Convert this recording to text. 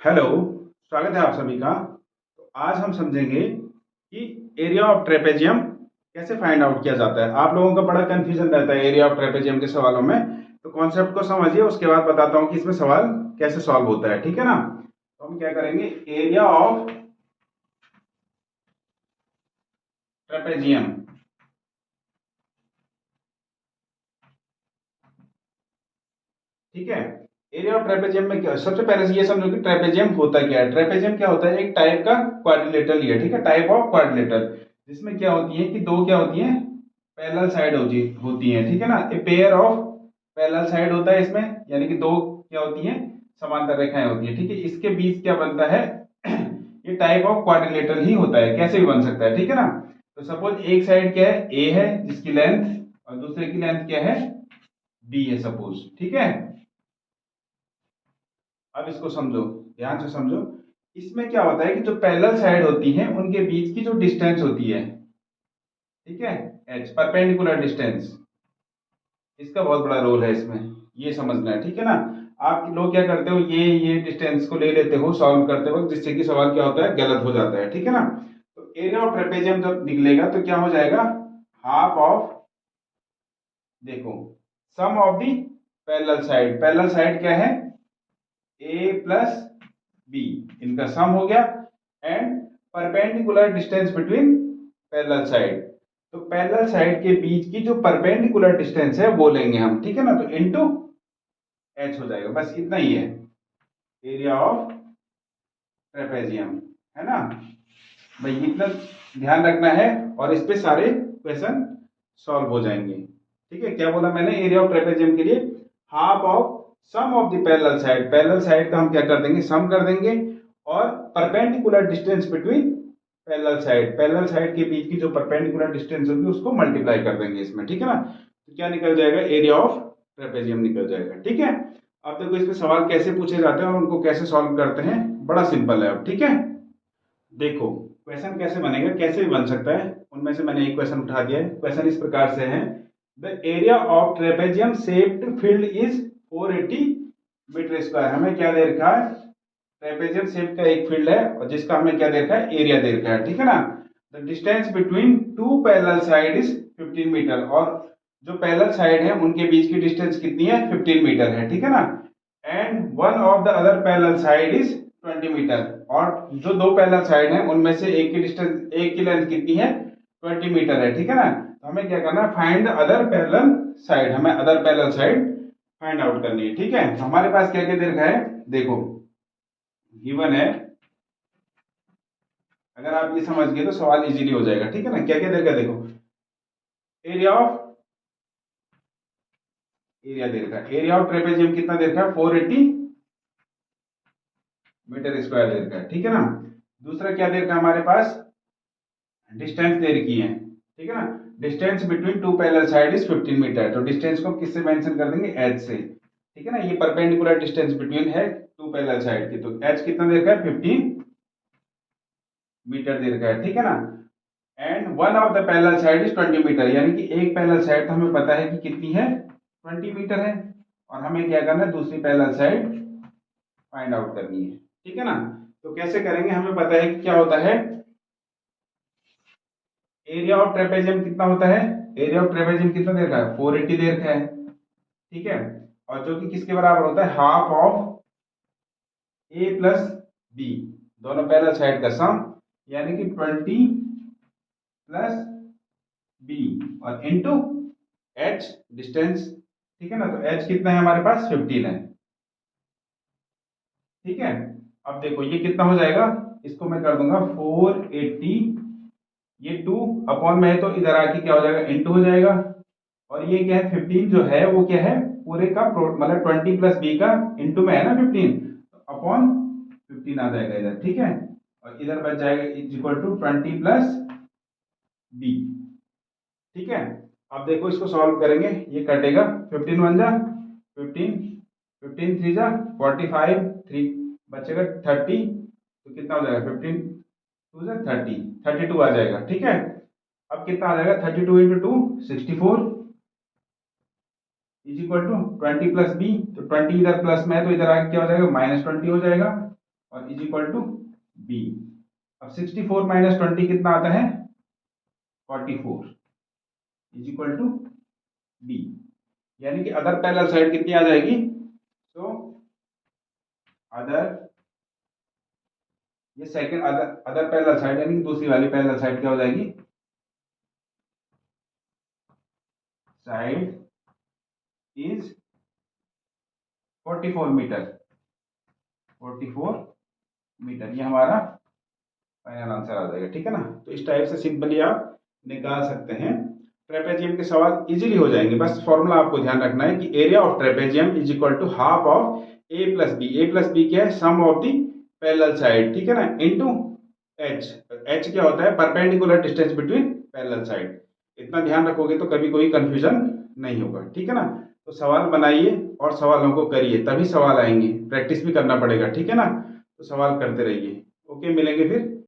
Hello. स्वागत है आप सभी का। तो आज हम समझेंगे कि एरिया ऑफ ट्रेपेजियम कैसे फाइंड आउट किया जाता है। आप लोगों का बड़ा कंफ्यूजन रहता है एरिया ऑफ ट्रेपेजियम के सवालों में। तो कॉन्सेप्ट को समझिए, उसके बाद बताता हूँ कि इसमें सवाल कैसे सॉल्व होता है। ठीक है ना। तो हम क्या करेंगे, एरिया ऑफ ट्रेपेजियम। ठीक है। एरिया ऑफ ट्रेपेजियम में क्या, सबसे पहले से ये समझो कि ट्रेपेजियम होता क्या है। ट्रेपेजियम क्या होता है, एक टाइप का क्वाड्रिलेटरल ही है। ठीक है, टाइप ऑफ क्वाड्रिलेटरल, जिसमें क्या होती है कि दो क्या होती है, पैरेलल साइड होती है। ठीक है ना, a pair of parallel side होता है इसमें, यानी कि दो क्या होती है, समांतर रेखाएं होती है। ठीक है, इसके बीच क्या बनता है ये टाइप ऑफ क्वाड्रिलेटरल ही होता है, कैसे भी बन सकता है। ठीक है ना। तो सपोज एक साइड क्या है, ए है जिसकी लेंथ, और दूसरे की लेंथ क्या है, बी है सपोज। ठीक है, अब इसको समझो, ध्यान से समझो। इसमें क्या होता है कि जो पैरेलल साइड होती है उनके बीच की जो डिस्टेंस होती है, ठीक है, एच परपेंडिकुलर डिस्टेंस, इसका बहुत बड़ा रोल है इसमें, ये समझना है। ठीक है ना। आप लोग क्या करते हो, ये डिस्टेंस को ले लेते हो सॉल्व करते वक्त, जिससे कि सवाल क्या होता है, गलत हो जाता है। ठीक है ना। तो एरिया ऑफ ट्रेपेजियम जब निकलेगा तो क्या हो जाएगा, हाफ ऑफ, देखो, sum of the parallel side. Parallel side क्या है, ए प्लस बी, इनका सम हो गया, and perpendicular distance between parallel side. तो पैरेलल साइड के बीच की जो परपेंडिकुलर डिस्टेंस है वो लेंगे हम। ठीक है ना, तो इनटू एच हो जाएगा, बस इतना ही है एरिया ऑफ ट्रेपेजियम, है ना भाई, इतना ध्यान रखना है और इस पे सारे क्वेश्चन सॉल्व हो जाएंगे। ठीक है, क्या बोला मैंने, एरिया ऑफ ट्रेपेजियम के लिए half of sum of the parallel side. Parallel side का हम क्या कर देंगे, सम कर देंगे, और perpendicular distance between parallel side, parallel side के बीच की जो परपेंडिकुलर डिस्टेंस होगी उसको मल्टीप्लाई कर देंगे इसमें। ठीक है ना, तो क्या निकल जाएगा, एरिया ऑफ ट्रेपेजियम निकल जाएगा। ठीक है, अब देखो इसमें सवाल कैसे पूछे जाते हैं और उनको कैसे सॉल्व करते हैं, बड़ा सिंपल है अब। ठीक है, देखो क्वेश्चन कैसे बनेगा, कैसे भी बन सकता है, उनमें से मैंने एक क्वेश्चन उठा दिया है। क्वेश्चन इस प्रकार से है, the area of trapezium shaped field is 480 metre square. हमें क्या दे रखा है, ट्रेपेजियम शेप का एक फील्ड है और जिसका हमें क्या दे रखा है, एरिया दे रखा है। ठीक है ना, the distance between two parallel side is 15 metre, और जो पैरेलल साइड है उनके बीच की डिस्टेंस कितनी है, 15 मीटर है। ठीक है ना, and one of the other parallel side is 20 metre, और जो दो पैरेलल साइड हैं उनमें से एक की डिस्टेंस, एक की लेंथ कितनी है, 20 मीटर है। ठीक है ना, तो हमें क्या करना है, फाइंड अदर पैरेलल साइड, हमें other parallel side find out करनी है। ठीक है, तो हमारे पास क्या क्या दे रखा है, देखो गिवन है, अगर आप ये समझ गए तो सवाल इजीली हो जाएगा। ठीक है ना, क्या क्या दे रखा है, देखो एरिया ऑफ, एरिया दे रखा है, एरिया ऑफ ट्रेपेजियम कितना दे रखा है, 480 मीटर स्क्वायर दे रखा है। ठीक है ना, दूसरा क्या दे रखा है हमारे पास, डिस्टेंस दे रखी है। ठीक है ना, distance between two parallel side is 15 metre, तो डिस्टेंस को किससे मेंशन कर देंगे, एच से। ठीक है ना, ये परपेंडिकुलर डिस्टेंस बिटवीन है टू पैरेलल साइड की, तो एच कितना दे रखा है, 15 मीटर दे रखा है। ठीक है ना, and one of the parallel side is 20 metre, यानी कि एक पैरेलल साइड तो हमें पता है कि कितनी है, 20 मीटर है, और हमें क्या करना है, दूसरी पैरेलल साइड फाइंड आउट करनी है। ठीक है ना, तो कैसे करेंगे, हमें पता है कि क्या होता है, एरिया ऑफ ट्रेपेजियम कितना होता है, एरिया ऑफ ट्रेपेजियम कितना दे रखा है, 480 दे रखा है। ठीक है, और जो कि किसके बराबर होता है, half of A plus B, दोनों पैरेलल साइड का सम, यानी कि 20 प्लस बी, और इनटू एच डिस्टेंस। ठीक है ना, तो एच कितना है हमारे पास, 15 है। ठीक है, अब देखो ये कितना हो जाएगा, इसको मैं कर दूंगा 480, ये 2 अपॉन में है तो इधर आके क्या हो जाएगा, इनटू हो जाएगा, और ये क्या है, 15 जो है वो क्या है, पूरे का मतलब 20 प्लस बी का इनटू में है ना 15, तो अपॉन 15 आ जाएगा इधर। ठीक है, और इधर बच जाएगा is equal to 20 plus B. ठीक है, अब देखो इसको सॉल्व करेंगे, ये कटेगा, 15 वन जा 15, 15 थ्री जा 45, 3 बचेगा 30, तो कितना हो जाएगा, 15 टू जा 30, 32 आ जाएगा। ठीक है, अब कितना आ जाएगा, 32 into two 64 is equal to 20 plus B, तो 20 इधर प्लस में है तो इधर आगे क्या हो जाएगा, -20 हो जाएगा, और इज इक्वल टू बी। अब 64 माइनस 20 कितना आता है? 44 इज इक्वल टू बी। यानी कि अदर पैरेलल साइड कितनी आ जाएगी? तो अदर, ये सेकंड अदर पैरेलल साइड यानी कि दूसरी वाली पैरेलल साइड क्या हो जाएगी? साइड इज 44 मीटर, 44 मीटर, ये हमारा फाइनल आंसर आ जाएगा। ठीक है ना? तो इस टाइप से सिंपली आप निकाल सकते हैं। ट्रेपेजियम के सवाल इजीली हो जाएंगे। बस फॉर्मूला आपको ध्यान रखना है कि area of trapezium is equal to half of A plus B. A plus B क्या है? Sum of the parallel side, ठीक है ना, इनटू एच। एच क्या होता है? Perpendicular distance between parallel side. इतना ध्यान रखोगे तो कभी कोई कंफ्यूजन नहीं होगा। ठीक है ना? तो सवाल बनाइए और सवालों को करिए, तभी सवाल आएंगे। प्रैक्टिस भी करना पड़ेगा। ठीक है ना? तो सवाल करते रहिए। ओके, मिलेंगे फिर।